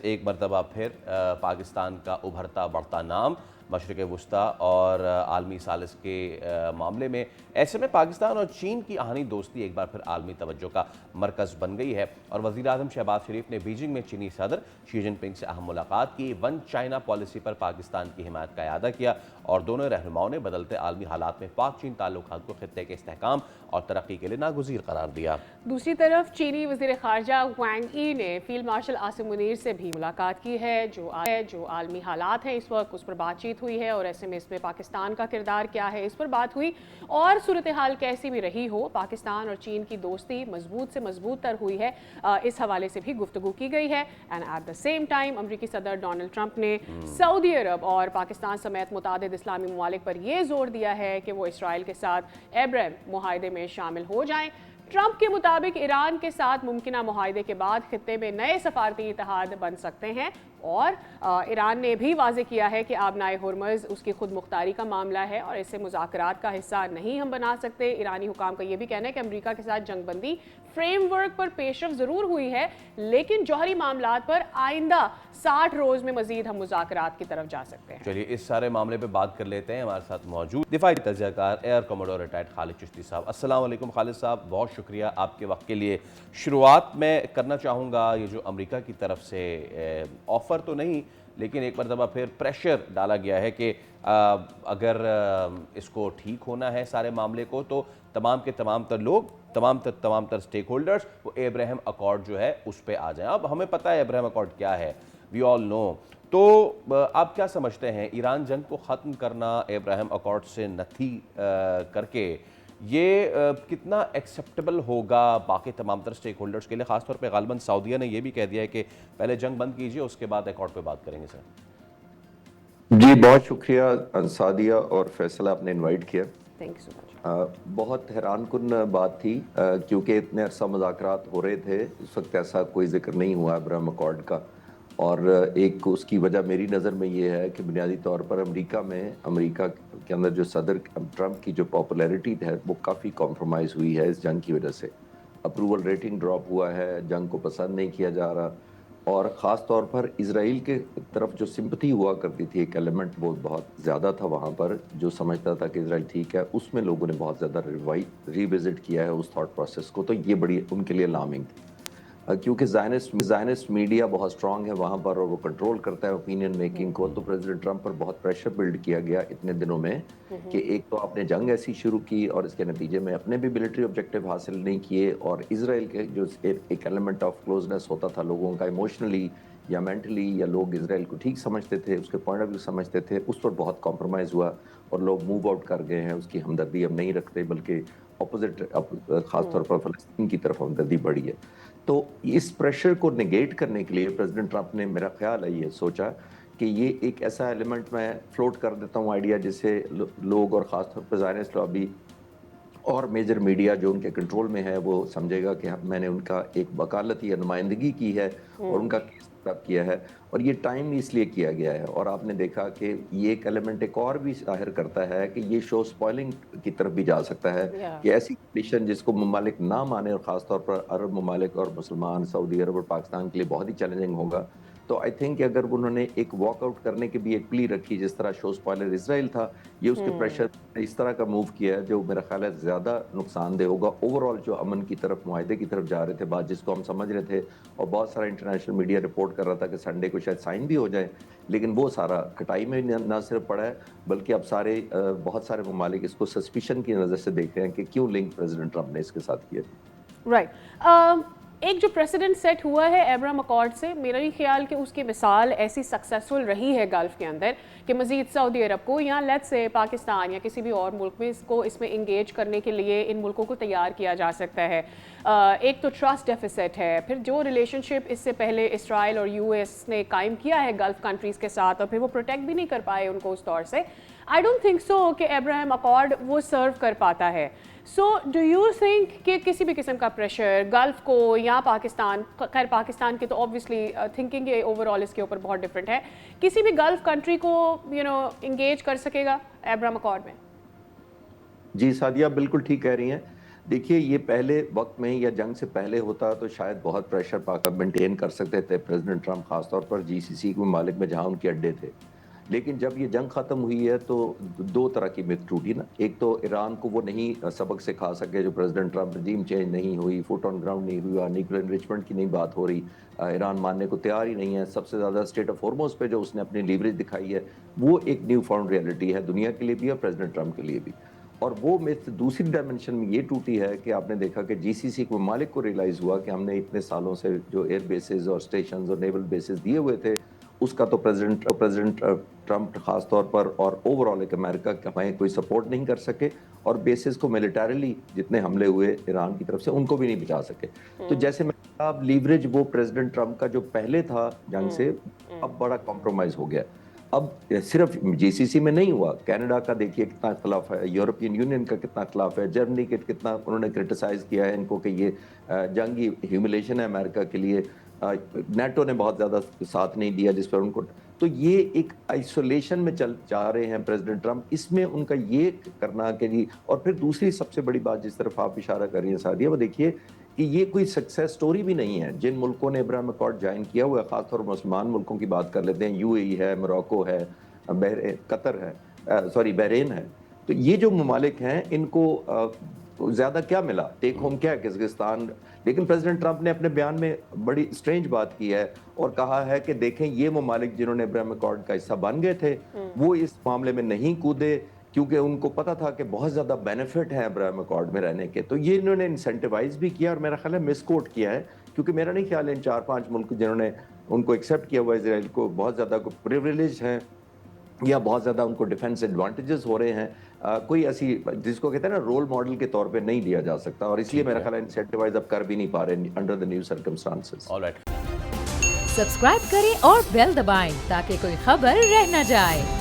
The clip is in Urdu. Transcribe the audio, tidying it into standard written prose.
ایک مرتبہ پھر پاکستان کا ابھرتا بڑھتا نام مشرق وسطیٰ اور عالمی ثالث کے معاملے میں، ایسے میں پاکستان اور چین کی آہنی دوستی ایک بار پھر عالمی توجہ کا مرکز بن گئی ہے اور وزیراعظم شہباز شریف نے بیجنگ میں چینی صدر شی جن پنگ سے اہم ملاقات کی۔ ون چائنا پالیسی پر پاکستان کی حمایت کا اعادہ کیا اور دونوں رہنماؤں نے بدلتے عالمی حالات میں پاک چین تعلقات کو خطے کے استحکام اور ترقی کے لیے ناگزیر قرار دیا۔ دوسری طرف چینی وزیر خارجہ وانگ ای نے فیلڈ مارشل عاصم منیر سے بھی ملاقات کی ہے جو عالمی حالات ہیں اس وقت اس پر بات چیت ہوئی ہے اور ایسے میں اس میں پاکستان کا کردار کیا ہے اس پر بات ہوئی اور صورتحال کیسی بھی رہی ہو پاکستان اور چین کی دوستی مضبوط سے مضبوط تر ہوئی ہے، اس حوالے سے بھی گفتگو کی گئی ہے۔ And at the same time امریکی صدر ڈونلڈ ٹرمپ نے سعودی عرب اور پاکستان سمیت متعدد اسلامی ممالک پر یہ زور دیا ہے کہ وہ اسرائیل کے ساتھ ابراہیم معاہدے میں شامل ہو جائیں۔ ٹرمپ کے مطابق ایران کے ساتھ ممکنہ معاہدے کے بعد خطے میں نئے سفارتی اتحاد بن سکتے ہیں اور ایران نے بھی واضح کیا ہے کہ آبنائے ہرمز اس کی خود مختاری کا معاملہ ہے اور اسے مذاکرات کا حصہ نہیں ہم بنا سکتے۔ ایرانی حکام کا یہ بھی کہنا ہے کہ امریکہ کے ساتھ جنگ بندی فریم ورک پر پیش رفت ضرور ہوئی ہے لیکن جوہری معاملات پر آئندہ 60 روز میں مزید ہم مذاکرات کی طرف جا سکتے ہیں۔ چلیے اس سارے معاملے پہ بات کر لیتے ہیں۔ ہمارے ساتھ موجود دفاعی تجزیہ کار ایئر کموڈور ریٹائرڈ خالد چشتی صاحب۔ السلام علیکم خالد صاحب، بہت شکریہ آپ کے وقت کے لیے۔ شروعات میں کرنا چاہوں گا یہ جو امریکہ کی طرف سے آفر تو نہیں لیکن ایک مرتبہ پھر پریشر ڈالا گیا ہے کہ اگر اس کو ٹھیک ہونا ہے سارے معاملے کو تو تمام کے تمام تر لوگ تمام تر سٹیک ہولڈرز وہ ابراہیم اکارڈ جو ہے اس پہ آ جائیں۔ اب ہمیں پتہ ہے ابراہیم اکارڈ کیا ہے، وی آل نو۔ تو آپ کیا سمجھتے ہیں ایران جنگ کو ختم کرنا ابراہیم اکارڈ سے نتھی کر کے یہ کتنا ایکسیپٹیبل ہوگا باقی تمام تر سٹیک ہولڈرز کے لیے، خاص طور پہ غالباً سعودیہ نے یہ بھی کہہ دیا ہے کہ پہلے جنگ بند کیجئے اس کے بعد اکارڈ پہ بات کریں گے سر۔ جی بہت شکریہ سعدیہ اور فیصلہ آپ نے انوائٹ کیا۔ تھینک یو سو مچ۔ بہت حیران کن بات تھی کیونکہ اتنے عرصہ مذاکرات ہو رہے تھے، اس وقت ایسا کوئی ذکر نہیں ہوا ابراہیم اکارڈ کا، اور ایک اس کی وجہ میری نظر میں یہ ہے کہ بنیادی طور پر امریکہ کے اندر جو صدر ٹرمپ کی جو پاپولیرٹی ہے وہ کافی کمپرومائز ہوئی ہے اس جنگ کی وجہ سے۔ اپروول ریٹنگ ڈراپ ہوا ہے، جنگ کو پسند نہیں کیا جا رہا، اور خاص طور پر اسرائیل کے طرف جو سمپتھی ہوا کرتی تھی ایک ایلیمنٹ وہ بہت زیادہ تھا وہاں پر، جو سمجھتا تھا کہ اسرائیل ٹھیک ہے، اس میں لوگوں نے بہت زیادہ ریوزٹ کیا ہے اس تھاٹ پروسیس کو، تو یہ بڑی ان کے لیے الارمنگ تھی کیونکہ زائنسٹ میڈیا بہت سٹرونگ ہے وہاں پر اور وہ کنٹرول کرتا ہے اوپینین میکنگ کو۔ تو پریزیڈنٹ ٹرمپ پر بہت پریشر بلڈ کیا گیا اتنے دنوں میں کہ ایک تو آپ نے جنگ ایسی شروع کی اور اس کے نتیجے میں اپنے بھی ملٹری آبجیکٹیو حاصل نہیں کیے، اور اسرائیل کے جو ایک ایلیمنٹ آف کلوزنس ہوتا تھا لوگوں کا ایموشنلی یا مینٹلی، یا لوگ اسرائیل کو ٹھیک سمجھتے تھے، اس کے پوائنٹ آف ویو سمجھتے تھے، اس پر بہت کمپرومائز ہوا اور لوگ موو آؤٹ کر گئے ہیں، اس کی ہمدردی اب نہیں رکھتے بلکہ اپوزٹ خاص طور پر فلسطین کی طرف ہمدردی بڑھی ہے۔ تو اس پریشر کو نیگیٹ کرنے کے لیے پریزیڈنٹ ٹرمپ نے میرا خیال ہے یہ سوچا کہ یہ ایک ایسا ایلیمنٹ میں فلوٹ کر دیتا ہوں آئیڈیا جس سے لوگ اور خاص طور پر زائنسٹ لابی اور میجر میڈیا جو ان کے کنٹرول میں ہے وہ سمجھے گا کہ میں نے ان کا ایک وکالت یا نمائندگی کی ہے اور ان کا کیس کیا ہے، اور یہ ٹائم اس لیے کیا گیا ہے۔ اور آپ نے دیکھا کہ یہ ایک ایلیمنٹ ایک اور بھی ظاہر کرتا ہے کہ یہ شو سپوائلنگ کی طرف بھی جا سکتا ہے کہ ایسی کنڈیشن جس کو ممالک نہ مانے، اور خاص طور پر عرب ممالک اور مسلمان سعودی عرب اور پاکستان کے لیے بہت ہی چیلنجنگ ہوگا۔ تو آئی تھنک اگر انہوں نے ایک واک آؤٹ کرنے کی بھی ایک پلی رکھی جس طرح شو سپوائلر اسرائیل تھا، یہ اس کے پریشر اس طرح کا موو کیا ہے جو میرا خیال ہے زیادہ نقصان دہ ہوگا اوور آل جو امن کی طرف معاہدے کی طرف جا رہے تھے، بات جس کو ہم سمجھ رہے تھے اور بہت سارا انٹرنیشنل میڈیا رپورٹ کر رہا تھا کہ سنڈے کو شاید سائن بھی ہو جائے، لیکن وہ سارا کٹائی میں نہ صرف پڑا ہے بلکہ اب بہت سارے ممالک اس کو سسپیشن کی نظر سے دیکھ رہے ہیں کہ کیوں لنک پریزیڈنٹ ٹرمپ نے اس کے ساتھ کیا۔ رائٹ، ایک جو پریسیڈنٹ سیٹ ہوا ہے ابراہیم اکارڈ سے، میرا یہ خیال کہ اس کی مثال ایسی سکسیسفل رہی ہے گلف کے اندر کہ مزید سعودی عرب کو یا لیٹس سے پاکستان یا کسی بھی اور ملک میں اس میں انگیج کرنے کے لیے ان ملکوں کو تیار کیا جا سکتا ہے۔ ایک تو ٹرسٹ ڈیفیسٹ ہے، پھر جو ریلیشن شپ اس سے پہلے اسرائیل اور یو ایس نے قائم کیا ہے گلف کنٹریز کے ساتھ، اور پھر وہ پروٹیکٹ بھی نہیں کر پائے ان کو اس طور سے، آئی ڈونٹ تھنک سو کہ ابراہیم اکارڈ وہ سرو کر پاتا ہے۔ سو ڈو یو تھنک کہ کسی بھی قسم کا پریشر گلف کو یا پاکستان، خیر پاکستان کی تو اوبویسلی تھنکنگ اوور آل اس کے اوپر بہت ڈفرینٹ ہے، کسی بھی گلف کنٹری کو انگیج کر سکے گا ابراہیم اکارڈ میں؟ جی سعدیہ بالکل ٹھیک کہہ رہی ہیں۔ دیکھیے یہ پہلے وقت میں یا جنگ سے پہلے ہوتا تو شاید بہت پریشر پا مینٹین کر سکتے تھے پریزیڈنٹ ٹرمپ، خاص طور پر جی سی سی کے ممالک میں جہاں ان کے اڈے تھے. لیکن جب یہ جنگ ختم ہوئی ہے تو دو طرح کی مت ٹوٹی نا. ایک تو ایران کو وہ نہیں سبق سکھا سکے جو پریزیڈنٹ ٹرمپ، رجیم چینج نہیں ہوئی، فوٹ آن گراؤنڈ نہیں ہوا، نیوکلیر انریچمنٹ کی نہیں بات ہو رہی، ایران ماننے کو تیار ہی نہیں ہے. سب سے زیادہ اسٹیٹ آف ہارموز پہ جو اس نے اپنی لیوریج دکھائی ہے وہ ایک نیو فاؤنڈ ریئلٹی ہے دنیا کے لیے بھی اور پریزیڈنٹ ٹرمپ کے لیے بھی. اور وہ مت دوسری ڈائمنشن میں یہ ٹوٹی ہے کہ آپ نے دیکھا کہ جی سی سی کے ممالک کو ریئلائز ہوا کہ ہم نے اتنے سالوں سے جو ایئر بیسز اور اسٹیشنز اور نیول بیسز دیے ہوئے تھے اس کا تو پریزیڈنٹ ٹرمپ خاص طور پر اور اوور آل ایک امریکہ ہمیں کوئی سپورٹ نہیں کر سکے اور بیسز کو ملیٹریلی جتنے حملے ہوئے ایران کی طرف سے ان کو بھی نہیں بچا سکے. تو جیسے میں اب لیوریج وہ پریزیڈنٹ ٹرمپ کا جو پہلے تھا جنگ سے اب بڑا کمپرومائز ہو گیا. اب صرف جی سی سی میں نہیں ہوا، کینیڈا کا دیکھیے کتنا اختلاف ہے، یورپین یونین کا کتنا اختلاف ہے، جرمنی کے کتنا انہوں نے کرٹیسائز کیا ہے ان کو کہ یہ جنگی ہیوملیشن ہے امریکہ کے لیے. نیٹو نے بہت زیادہ ساتھ نہیں دیا جس پر ان کو. تو یہ ایک آئسولیشن میں جا رہے ہیں پریزیڈنٹ ٹرمپ. اس میں ان کا یہ کرنا کہ جی، اور پھر دوسری سب سے بڑی بات جس طرف آپ اشارہ کر رہی ہیں سعدیہ، وہ دیکھیے کہ یہ کوئی سکسیس سٹوری بھی نہیں ہے. جن ملکوں نے ابراہیم اکارڈ جوائن کیا ہوا ہے، خاص طور پر مسلمان ملکوں کی بات کر لیتے ہیں، یو اے ای ہے، موراکو ہے، قطر ہے، بحرین ہے. تو یہ جو ممالک ہیں ان کو زیادہ کیا ملا، ٹیک ہوم کیا ہے، قزاقستان. لیکن پریزیڈنٹ ٹرمپ نے اپنے بیان میں بڑی اسٹرینج بات کی ہے اور کہا ہے کہ دیکھیں یہ ممالک جنہوں نے ابراہیم اکارڈ کا حصہ بن گئے تھے وہ اس معاملے میں نہیں کودے کیونکہ ان کو پتا تھا کہ بہت زیادہ بینیفٹ ہے ابراہیم اکارڈ میں رہنے کے. تو یہ انہوں نے انسینٹیوائز بھی کیا اور میرا خیال ہے مس کوٹ کیا ہے، کیونکہ میرا نہیں خیال ہے ان 4-5 ملک جنہوں نے ان کو ایکسیپٹ کیا ہوا ہے اسرائیل کو بہت زیادہ پریویلیج ہیں یا بہت زیادہ ان کو ڈیفنس ایڈوانٹیجز ہو رہے ہیں. کوئی ایسی جس کو کہتے ہیں نا رول ماڈل کے طور پہ نہیں لیا جا سکتا اور اس لیے میرا خیال ہے انسینٹیوائز اب کر بھی نہیں پا رہے under the new circumstances. All right, subscribe کریں اور بیل دبائیں تاکہ کوئی خبر رہ نہ جائے.